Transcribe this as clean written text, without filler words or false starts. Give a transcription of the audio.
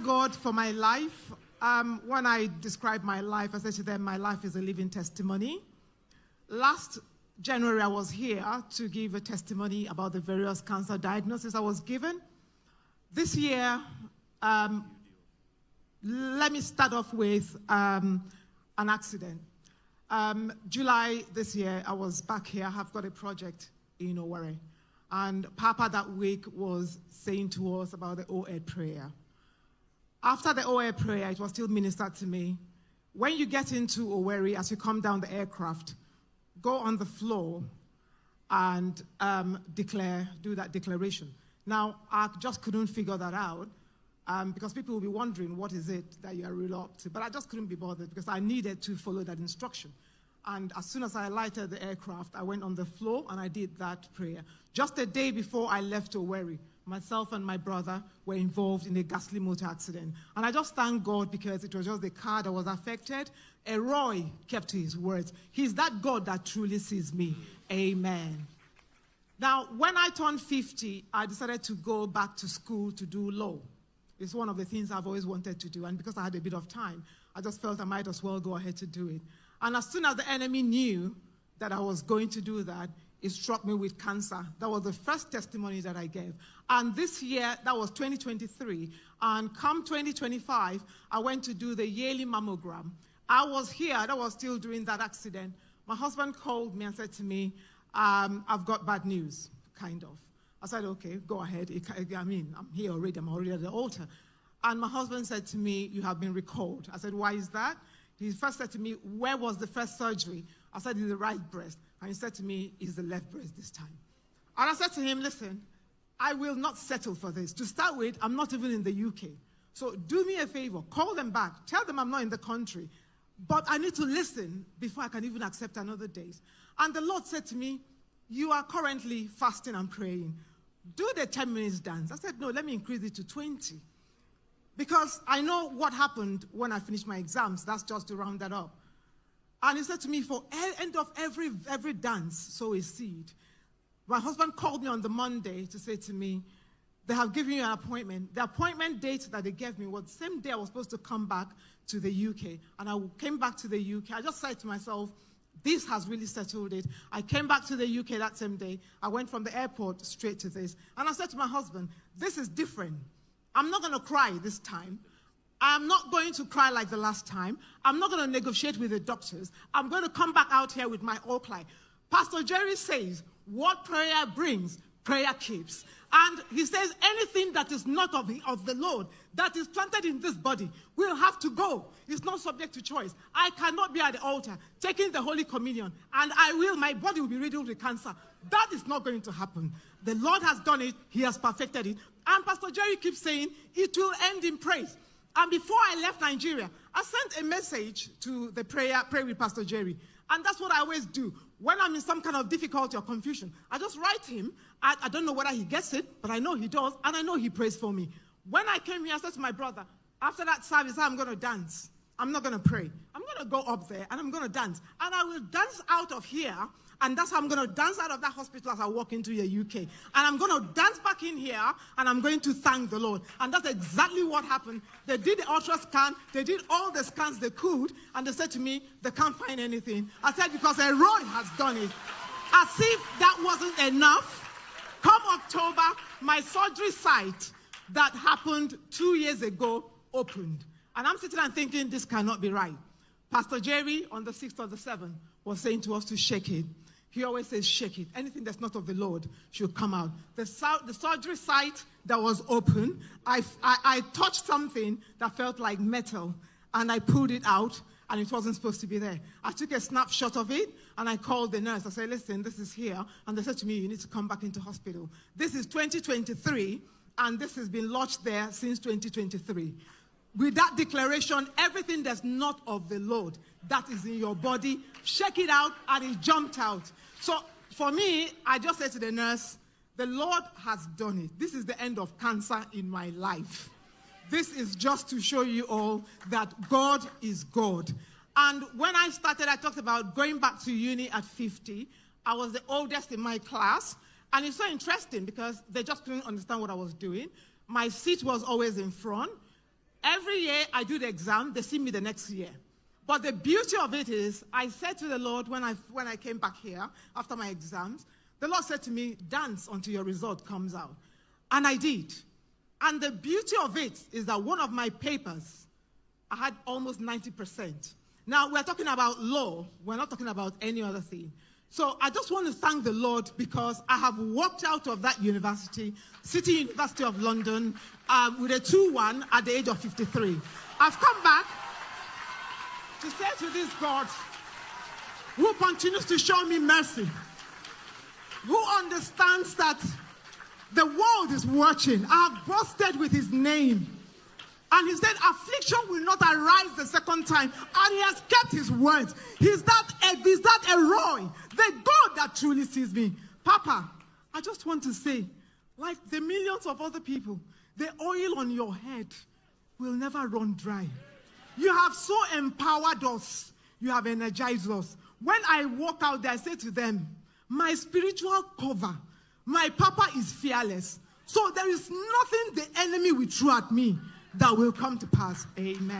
God for my life. When I describe my life, I said to them, my life is a living testimony. Last January, I was here to give a testimony about the various cancer diagnoses I was given. This year, let me start off with an accident. July this year, I was back here. I've got a project in Owerri. And Papa that week was saying to us about the OED prayer. After the OED prayer, it was still ministered to me. When you get into Owerri, as you come down the aircraft, go on the floor and do that declaration. Now, I just couldn't figure that out because people will be wondering, what is it that you are really up to? But I just couldn't be bothered because I needed to follow that instruction. And as soon as I lighted the aircraft, I went on the floor and I did that prayer. Just a day before I left Owerri, myself and my brother were involved in a ghastly motor accident. And I just thank God because it was just the car that was affected. Roy kept to his words. He's that God that truly sees me. Amen. Now, when I turned 50, I decided to go back to school to do law. It's one of the things I've always wanted to do. And because I had a bit of time, I just felt I might as well go ahead to do it. And as soon as the enemy knew that I was going to do that, it struck me with cancer. That was the first testimony that I gave. And this year, that was 2023. And come 2025, I went to do the yearly mammogram. I was here. That was still during that accident. My husband called me and said to me, I've got bad news, kind of. I said, okay, go ahead. I'm here already. I'm already at the altar. And my husband said to me, you have been recalled. I said, why is that? He first said to me, where was the first surgery? I said, it's the right breast. And he said to me, it's the left breast this time. And I said to him, listen, I will not settle for this. To start with, I'm not even in the UK. So do me a favor, call them back. Tell them I'm not in the country. But I need to listen before I can even accept another date. And the Lord said to me, you are currently fasting and praying. Do the 10 minutes dance. I said, no, let me increase it to 20. Because I know what happened when I finished my exams. That's just to round that up. And he said to me, for end of every dance, sow a seed. My husband called me on the Monday to say to me, they have given you an appointment. The appointment date that they gave me was the same day I was supposed to come back to the UK. And I came back to the UK. I just said to myself, this has really settled it. I came back to the UK that same day. I went from the airport straight to this. And I said to my husband, this is different. I'm not going to cry this time. I'm not going to cry like the last time. I'm not going to negotiate with the doctors. I'm going to come back out here with my Oakley. Pastor Jerry says, what prayer brings, prayer keeps. And he says, anything that is not of the Lord, that is planted in this body, will have to go. It's not subject to choice. I cannot be at the altar taking the Holy Communion, and my body will be riddled with cancer. That is not going to happen. The Lord has done it. He has perfected it. And Pastor Jerry keeps saying, it will end in praise. And before I left Nigeria, I sent a message to the Pray with Pastor Jerry. And that's what I always do. When I'm in some kind of difficulty or confusion, I just write him. I don't know whether he gets it, but I know he does, and I know he prays for me. When I came here, I said to my brother, after that service, I'm going to dance. I'm not going to pray. I'm going to go up there, and I'm going to dance. And I will dance out of here, and that's how I'm going to dance out of that hospital as I walk into the UK. And I'm going to dance back in here, and I'm going to thank the Lord. And that's exactly what happened. They did the ultra scan. They did all the scans they could, and they said to me, they can't find anything. I said, because a Roy has done it. As if that wasn't enough, come October, my surgery site that happened 2 years ago opened. And I'm sitting and thinking, this cannot be right. Pastor Jerry, on the 6th of the 7th, was saying to us to shake it. He always says, shake it. Anything that's not of the Lord should come out. The surgery site that was open, I touched something that felt like metal, and I pulled it out, and it wasn't supposed to be there. I took a snapshot of it, and I called the nurse. I said, listen, this is here. And they said to me, you need to come back into hospital. This is 2023, and this has been lodged there since 2023. With that declaration, everything that's not of the Lord that is in your body, shake it out, and it jumped out. So for me, I just said to the nurse, the Lord has done it. This is the end of cancer in my life. This is just to show you all that God is God. And when I started, I talked about going back to uni at 50. I was the oldest in my class. And it's so interesting because they just couldn't understand what I was doing. My seat was always in front. Every year I do the exam, they see me the next year. But the beauty of it is, I said to the Lord when I came back here after my exams, the Lord said to me, dance until your result comes out. And I did. And the beauty of it is that one of my papers, I had almost 90%. Now, we're talking about law. We're not talking about any other thing. So I just want to thank the Lord because I have walked out of that university, City University of London, with a 2-1 at the age of 53. I've come back to say to this God, who continues to show me mercy, who understands that the world is watching. I have boasted with his name. And he said, affliction will not arise the second time. And he has kept his words. He's that Elroy, the God that truly sees me. Papa, I just want to say, like the millions of other people, the oil on your head will never run dry. You have so empowered us. You have energized us. When I walk out there, I say to them, my spiritual cover, my Papa is fearless. So there is nothing the enemy will throw at me that will come to pass. Amen.